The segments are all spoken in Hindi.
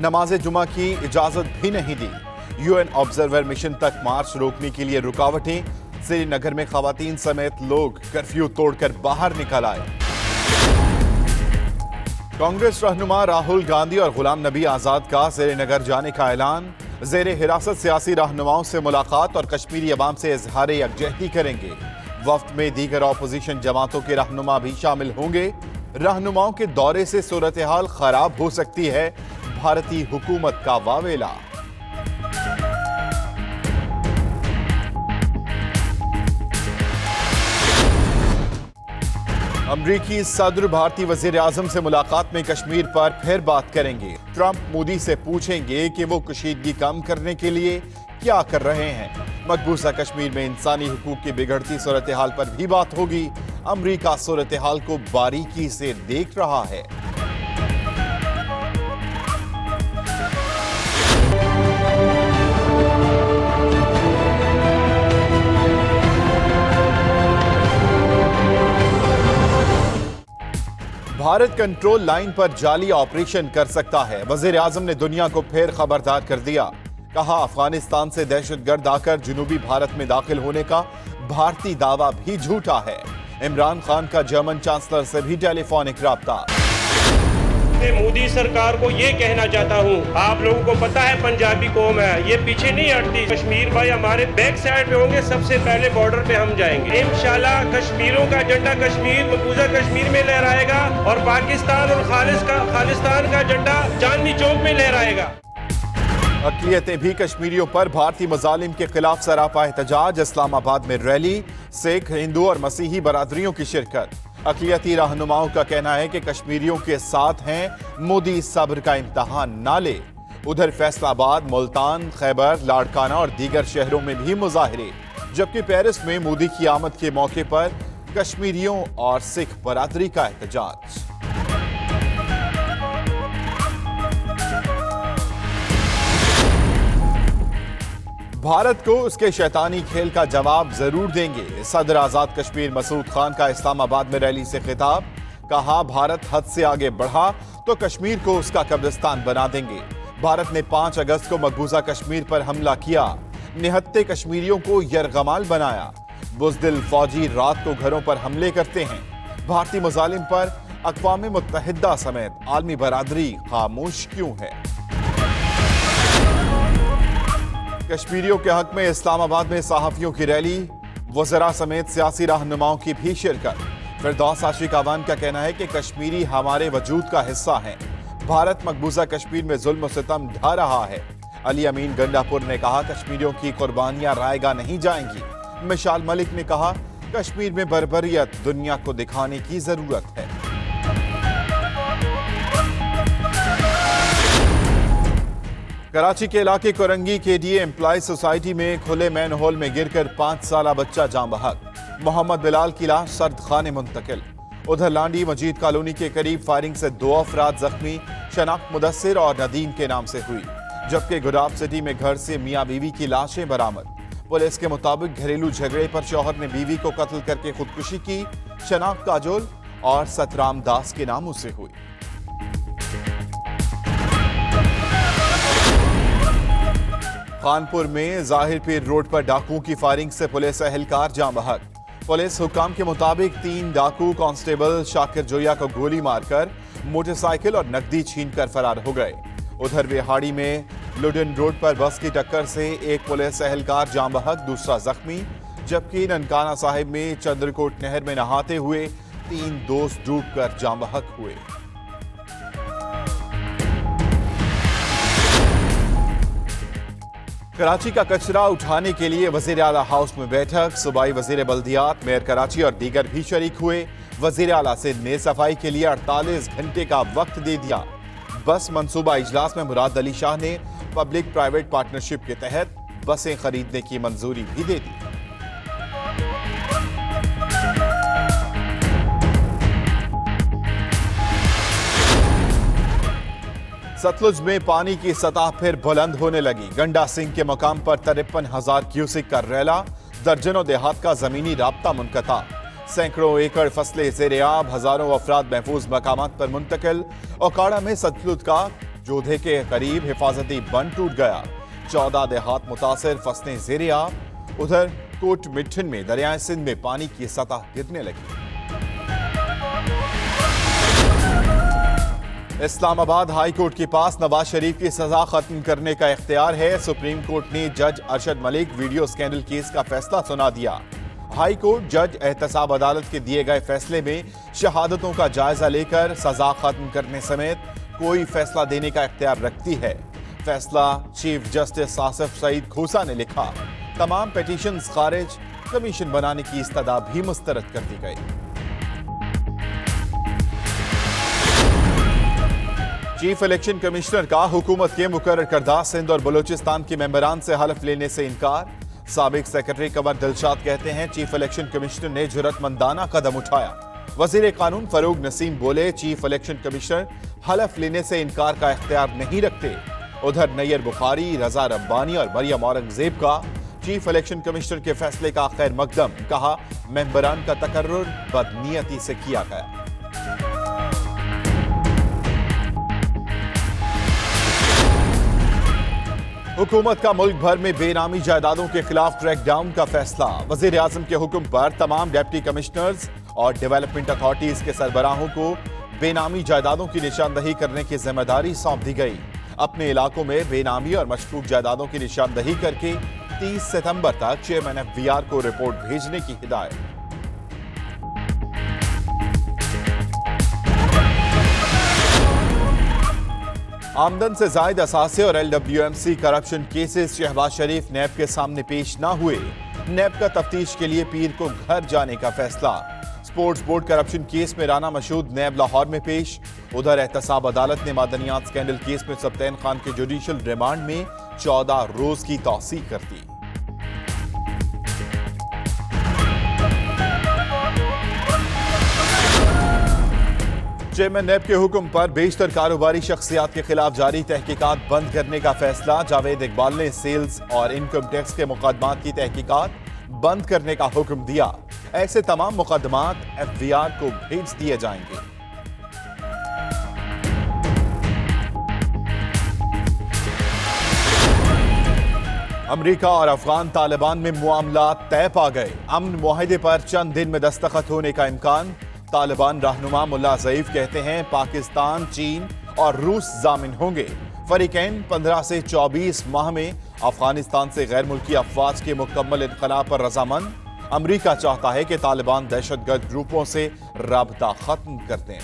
नमाज जुमा की इजाजत भी नहीं दी। यूएन ऑब्जर्वर मिशन तक मार्च रोकने के लिए रुकावटें। श्रीनगर में खवातीन समेत लोग कर्फ्यू तोड़कर बाहर निकल आए। कांग्रेस रहनुमा राहुल गांधी और गुलाम नबी आजाद का श्रीनगर जाने का ऐलान। जेर हिरासत सियासी रहनुमाओं से मुलाकात और कश्मीरी अवाम से इजहार यकजहती करेंगे। वफ्द में दीगर ऑपोजिशन जमातों के रहनुमा भी शामिल होंगे। रहनुमाओं के दौरे से सूरत हाल खराब हो सकती है, भारतीय हुकूमत का वावेला। अमरीकी सदर भारतीय वजीर आजम से मुलाकात में कश्मीर पर फिर बात करेंगे। ट्रंप मोदी से पूछेंगे कि वो कशीदगी कम करने के लिए क्या कर रहे हैं। मकबूजा कश्मीर में इंसानी हुकूक की बिगड़ती सूरत हाल पर भी बात होगी। अमरीका सूरत हाल को बारीकी से देख रहा है। भारत कंट्रोल लाइन पर जाली ऑपरेशन कर सकता है। वजीर आजम ने दुनिया को फिर खबरदार कर दिया। कहा, अफगानिस्तान से दहशतगर्द आकर जनूबी भारत में दाखिल होने का भारतीय दावा भी झूठा है। इमरान खान का जर्मन चांसलर से भी टेलीफोनिक राब्ता। मोदी सरकार को ये कहना चाहता हूँ, आप लोगों को पता है पंजाबी कौम है, ये पीछे नहीं हटती। कश्मीर भाई हमारे बैक साइड पे होंगे, सबसे पहले बॉर्डर पे हम जाएंगे। इंशाल्लाह कश्मीरों का झंडा कश्मीर मकबूजा कश्मीर में लहराएगा और पाकिस्तान और खालिस्तान का झंडा चांदनी चौक में लहराएगा। अक़लियतें भी कश्मीरियों पर भारतीय मजालिम के खिलाफ सरापा एहतजाज। इस्लामाबाद में रैली, सिख, हिंदू और मसीही बरादरियों की शिरकत। अक़लियती रहनुमाओं का कहना है कि कश्मीरियों के साथ हैं, मोदी सब्र का इम्तहान ना ले। उधर फैसलाबाद, मुल्तान, खैबर, लाड़काना और दीगर शहरों में भी मुजाहिरे, जबकि पेरिस में मोदी की आमद के मौके पर कश्मीरियों और सिख बरादरी का एहतजाज। भारत को उसके शैतानी खेल का जवाब जरूर देंगे। सदर आजाद कश्मीर मसूद खान का इस्लामाबाद में रैली से खिताब। कहा, भारत हद से आगे बढ़ा तो कश्मीर को उसका कब्रिस्तान बना देंगे। भारत ने 5 अगस्त को मकबूजा कश्मीर पर हमला किया, निहत्ते कश्मीरियों को यरगमाल बनाया। बुज़दिल फौजी रात को घरों पर हमले करते हैं। भारतीय मुजालिम पर अक़वाम मुत्तहिदा समेत आलमी बरादरी खामोश क्यों है। कश्मीरियों के हक में इस्लामाबाद में सहाफियों की रैली, वज़रा समेत सियासी रहनुमाओं की भी शिरकत। फिरदौस आशिक अवान का कहना है कि कश्मीरी हमारे वजूद का हिस्सा हैं। भारत मकबूजा कश्मीर में जुल्म सितम ढा रहा है। अली अमीन गंडापुर ने कहा, कश्मीरियों की कुर्बानियां रायगा नहीं जाएंगी। मिशाल मलिक ने कहा, कश्मीर में बर्बरियत दुनिया को दिखाने की जरूरत है। कराची के इलाके कोरंगी केडीए एम्प्लॉय सोसाइटी में खुले मैन होल में गिरकर 5 साला बच्चा जान बहक। मोहम्मद बिलाल की लाश सर्द खाने मुंतकिल। उधर लांडी मजीद कॉलोनी के करीब फायरिंग से 2 अफराद जख्मी। शनाख्त मुदस्सिर और नदीम के नाम से हुई, जबकि गुलाब सिटी में घर से मियां बीवी की लाशें बरामद। पुलिस के मुताबिक घरेलू झगड़े पर शौहर ने बीवी को कत्ल करके खुदकुशी की। शनाख्त काजोल और सतराम दास के नामों से हुई। कानपुर में जाहिर पीर रोड पर डाकुओं की फायरिंग से पुलिस एहलकार जान बहक। पुलिस हुक्काम के मुताबिक 3 डाकू कांस्टेबल शाकिर जोया को गोली मारकर मोटरसाइकिल और नकदी छीनकर फरार हो गए। उधर विहाड़ी में लुडन रोड पर बस की टक्कर से एक पुलिस एहलकार जान बहक, दूसरा जख्मी। जबकि ननकाना साहिब में चंद्रकोट नहर में नहाते हुए 3 दोस्त डूबकर जान बहक हुए। कराची का कचरा उठाने के लिए वजीर आला हाउस में बैठक। सूबाई वजीर बल्दियात, मेयर कराची और दीगर भी शरीक हुए। वजीर आला से ने सफाई के लिए 48 घंटे का वक्त दे दिया। बस मंसूबा इजलास में मुराद अली शाह ने पब्लिक प्राइवेट पार्टनरशिप के तहत बसें खरीदने की मंजूरी भी दे दी। सतलुज में पानी की सतह फिर बुलंद होने लगी। गंडा सिंह के मकाम पर 53,000 क्यूसिक का रैला। दर्जनों देहात का जमीनी राब्ता मुनक़ता। सैकड़ों एकड़ फसलें ज़ेर-ए-आब, हजारों अफराद महफूज मकामात पर मुंतकिल। ओकाड़ा में सतलुज का जोधे के करीब हिफाजती बंद टूट गया, 14 देहात मुतासिर, फसलें ज़ेरे आब। उधर कोट मिठन में दरियाए सिंध में पानी की सतह गिरने लगी। इस्लामाबाद हाई कोर्ट के पास नवाज शरीफ की सजा खत्म करने का इख्तियार है। सुप्रीम कोर्ट ने जज Arshad Malik video scandal case का फैसला सुना दिया। हाई कोर्ट जज एहतसाब अदालत के दिए गए फैसले में शहादतों का जायजा लेकर सजा खत्म करने समेत कोई फैसला देने का इख्तियार रखती है। फैसला चीफ जस्टिस आसिफ सईद खोसा ने लिखा। तमाम पिटीशंस खारिज, कमीशन बनाने की इस्तदा भी मुस्तरद कर दी गई। चीफ इलेक्शन कमिश्नर का हुकूमत के मुकर्रर करदा सिंध और बलूचिस्तान के मेंबरान से हलफ लेने से इनकार। साबिक सेक्रेटरी कमर दिलशाद कहते हैं चीफ इलेक्शन कमिश्नर ने जुर्रतमंदाना कदम उठाया। वजीर कानून फरूग नसीम बोले चीफ इलेक्शन कमिश्नर हलफ लेने से इनकार का इख्तियार नहीं रखते। उधर नैयर बुखारी, रजा रब्बानी और मरियम औरंगजेब का चीफ इलेक्शन कमिश्नर के फैसले का खैर मकदम, कहा मेंबरान का तकर्रुर बदनीयती से किया गया। हुकूमत का मुल्क भर में बेनामी जायदादों के खिलाफ क्रैकडाउन का फैसला। वजीर आजम के हुक्म पर तमाम डिप्टी कमिश्नर्स और डेवलपमेंट अथॉरिटीज के सरबराहों को बेनामी जायदादों की निशानदही करने की जिम्मेदारी सौंप दी गई। अपने इलाकों में बेनामी और मशकूक जायदादों की निशानदही करके 30 सितंबर तक चेयरमैन FVR को रिपोर्ट भेजने की हिदायत। आमदन से जायद असासे और LWMC करप्शन केसेस शहबाज शरीफ नैब के सामने पेश ना हुए। नैब का तफ्तीश के लिए पीर को घर जाने का फैसला। स्पोर्ट्स बोर्ड करप्शन केस में राना मशहूद नैब लाहौर में पेश। उधर एहतसाब अदालत ने मादनियात स्कैंडल केस में सब्तैन खान के जुडिशल रिमांड में 14 रोज की तौसीक कर दी। चेयरमैन नैब के हुक्म पर बेशतर कारोबारी शख्सियात के खिलाफ जारी तहकीकात बंद करने का फैसला। जावेद इकबाल ने सेल्स और इनकम टैक्स के मुकदमात की तहकीकात बंद करने का हुक्म दिया। ऐसे तमाम मुकदमात FVR को भेज दिए जाएंगे। अमेरिका और अफगान तालिबान में मामला तय पा गए। अमन मुआहिदे पर चंद दिन में दस्तखत होने का इम्कान। तालिबान रहनुमा मुल्ला ज़ईफ कहते हैं पाकिस्तान, चीन और रूस जामिन होंगे। फरीकैन 15 से 24 माह में अफगानिस्तान से गैर मुल्की अफवाज के मुकम्मल इनक़लाब पर रजामंद। अमेरिका चाहता है कि तालिबान दहशतगर्द ग्रुपों से राबता खत्म कर दें।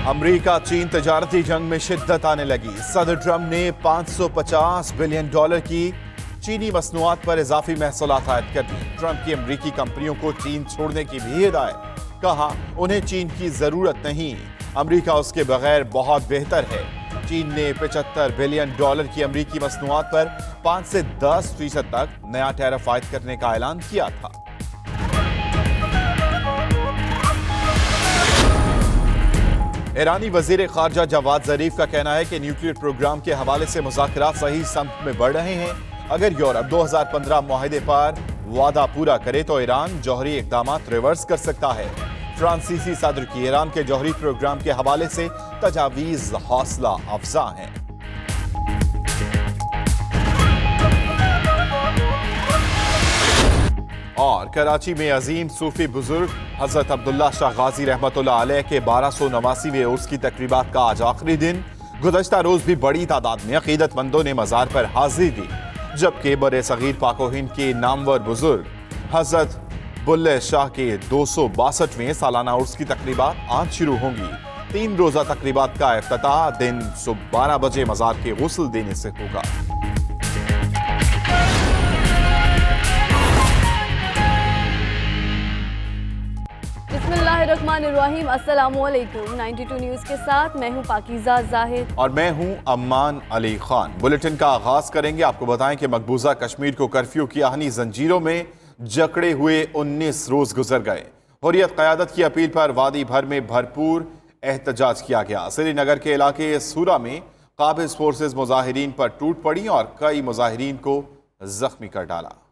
अमेरिका चीन तजारती जंग में शिद्दत आने लगी। सदर ट्रंप ने $550 बिलियन की चीनी मसनूआत पर इजाफी महसूलात आयद कर दी। ट्रंप की अमेरिकी कंपनियों को चीन छोड़ने की भी हिदायत। कहा उन्हें चीन की जरूरत नहीं, अमेरिका उसके बगैर बहुत बेहतर है। चीन ने $75 बिलियन की अमेरिकी मसनूआत पर 5 से 10% तक नया टैरिफ आयद करने का ऐलान किया था। ईरानी वजीर खारजा जवाद जरीफ का कहना है कि न्यूक्लियर प्रोग्राम के हवाले से मुज़ाकरात सही समत में बढ़ रहे हैं। अगर यूरोप 2015 मुआहिदे पर वादा पूरा करे तो ईरान जौहरी इक़दामात रिवर्स कर सकता है। फ्रांसीसी सदर की ईरान के जौहरी प्रोग्राम के हवाले से तजावीज़ हौसला अफजा हैं। और कराची में अजीम सूफी बुजुर्ग हजरत अब्दुल्ला शाह गाजी रहमतुल्लाह अलैह के 1289वें उर्स की तकरीबात का आज आखिरी दिन। गुज़श्ता रोज भी बड़ी तादाद में अकीदतमंदों ने मज़ार पर हाजिरी दी, जबकि बरे सगीर पाको हिंद के नामवर बुजुर्ग हजरत बुल्ले शाह के 262वें सालाना उर्स की तकरीबात आज शुरू होंगी। 3 रोजा तकरीबात का इफ्तिताह दिन सुबह 12 बजे मज़ार के गुस्ल देने से होगा। बिस्मिल्लाहिर्रहमानिर्रहीम, अस्सलामुअलैकुम। 92 न्यूज़ के साथ मैं हूं पाकीज़ा जाहिद और मैं हूं अम्मान अली खान। बुलेटिन का आगाज करेंगे। आपको बताएं कि मकबूजा कश्मीर को कर्फ्यू की आहनी जंजीरों में जकड़े हुए 19 रोज गुजर गए। हुर्रियत क़यादत की अपील पर वादी भर में भरपूर एहतजाज किया गया। श्रीनगर के इलाके सूरा में काबिज फोर्सेस मुजाहिरीन पर टूट पड़ी और कई मुजाहिरीन को जख्मी कर डाला।